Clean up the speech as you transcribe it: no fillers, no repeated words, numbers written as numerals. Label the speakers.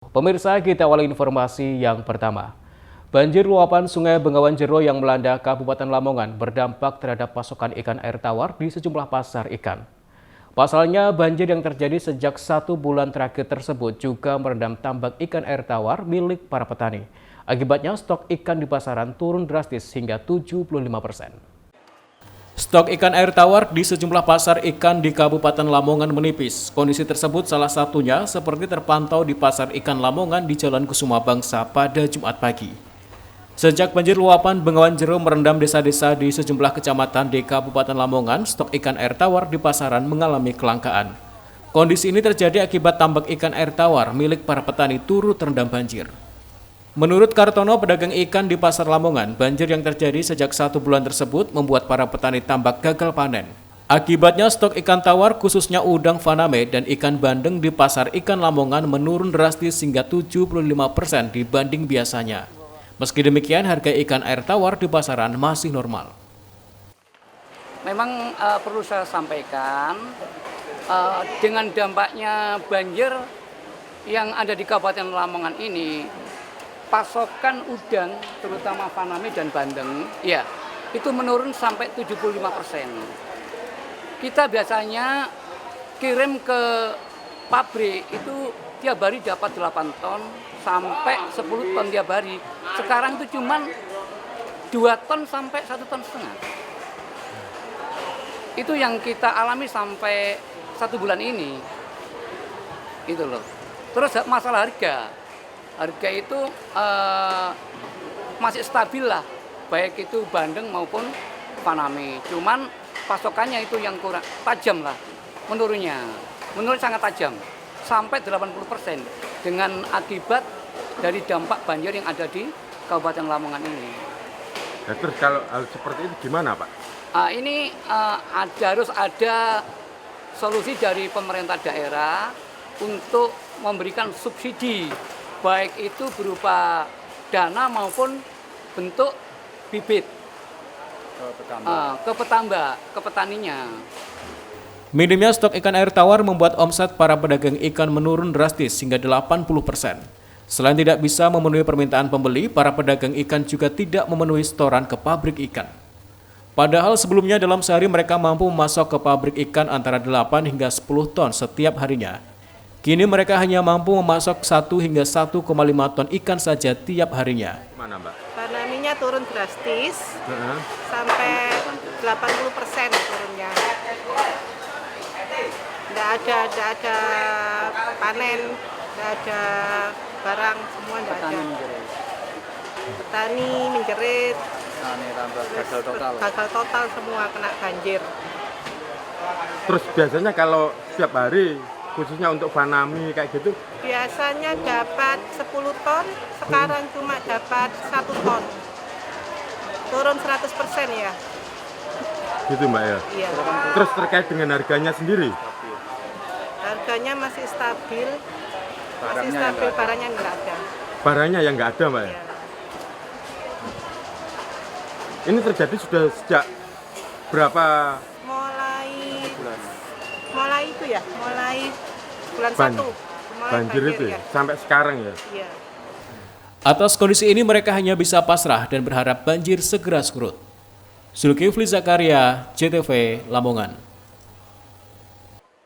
Speaker 1: Pemirsa, kita awali informasi yang pertama. Banjir luapan Sungai Bengawan Jero yang melanda Kabupaten Lamongan berdampak terhadap pasokan ikan air tawar di sejumlah pasar ikan. Pasalnya, banjir yang terjadi sejak 1 bulan terakhir tersebut juga merendam tambak ikan air tawar milik para petani. Akibatnya, stok ikan di pasaran turun drastis hingga 75%. Stok ikan air tawar di sejumlah pasar ikan di Kabupaten Lamongan menipis. Kondisi tersebut salah satunya seperti terpantau di Pasar Ikan Lamongan di Jalan Kusuma Bangsa pada Jumat pagi. Sejak banjir luapan Bengawan Jero merendam desa-desa di sejumlah kecamatan di Kabupaten Lamongan, stok ikan air tawar di pasaran mengalami kelangkaan. Kondisi ini terjadi akibat tambak ikan air tawar milik para petani turut terendam banjir. Menurut Kartono, pedagang ikan di Pasar Lamongan, banjir yang terjadi sejak 1 bulan tersebut membuat para petani tambak gagal panen. Akibatnya stok ikan tawar khususnya udang faname dan ikan bandeng di Pasar Ikan Lamongan menurun drastis hingga 75% dibanding biasanya. Meski demikian, harga ikan air tawar di pasaran masih normal.
Speaker 2: Memang perlu saya sampaikan, dengan dampaknya banjir yang ada di Kabupaten Lamongan ini, pasokan udang, terutama faname dan bandeng, ya itu menurun sampai 75%. Kita biasanya kirim ke pabrik itu tiap hari dapat 8 ton sampai 10 ton tiap hari. Sekarang itu cuman 2 ton sampai 1,5 ton. Itu yang kita alami sampai 1 bulan ini. Itu loh. Terus masalah harga. Harga itu masih stabil lah, baik itu bandeng maupun faname. Cuman pasokannya itu yang kurang tajam lah menurunnya. Menurun sangat tajam, sampai 80% dengan akibat dari dampak banjir yang ada di Kabupaten Lamongan ini.
Speaker 3: Nah, terus kalau hal seperti itu gimana, Pak?
Speaker 2: Ini harus ada solusi dari pemerintah daerah untuk memberikan subsidi, baik itu berupa dana maupun bentuk bibit ke petaninya.
Speaker 1: Minimnya stok ikan air tawar membuat omset para pedagang ikan menurun drastis hingga 80%. Selain tidak bisa memenuhi permintaan pembeli, para pedagang ikan juga tidak memenuhi setoran ke pabrik ikan. Padahal sebelumnya dalam sehari mereka mampu memasok ke pabrik ikan antara 8 hingga 10 ton setiap harinya. Kini mereka hanya mampu memasok 1 hingga 1,5 ton ikan saja tiap harinya.
Speaker 3: Mana, Mbak?
Speaker 4: Fanaminya turun drastis, sampai 80% turunnya. Nggak ada panen, nggak ada barang, semua nggak ada. Petani menjerit, gagal total semua, kena banjir.
Speaker 3: Terus biasanya kalau setiap hari, khususnya untuk fanami kayak gitu,
Speaker 4: Biasanya dapat 10 ton, sekarang cuma dapat 1 ton. Turun 100% ya.
Speaker 3: gitu Mbak ya?
Speaker 4: Iya.
Speaker 3: Terus terkait dengan harganya sendiri?
Speaker 4: Harganya masih stabil. Barangnya nggak ada.
Speaker 3: Barangnya yang nggak ada, Mbak ya?
Speaker 4: Iya.
Speaker 3: Ini terjadi sudah sejak berapa?
Speaker 4: Mulai itu ya, mulai bulan 1.
Speaker 3: Banjir itu ya? Sampai sekarang ya?
Speaker 4: Iya.
Speaker 1: Atas kondisi ini mereka hanya bisa pasrah dan berharap banjir segera surut. Zulkifli Zakaria, JTV, Lamongan.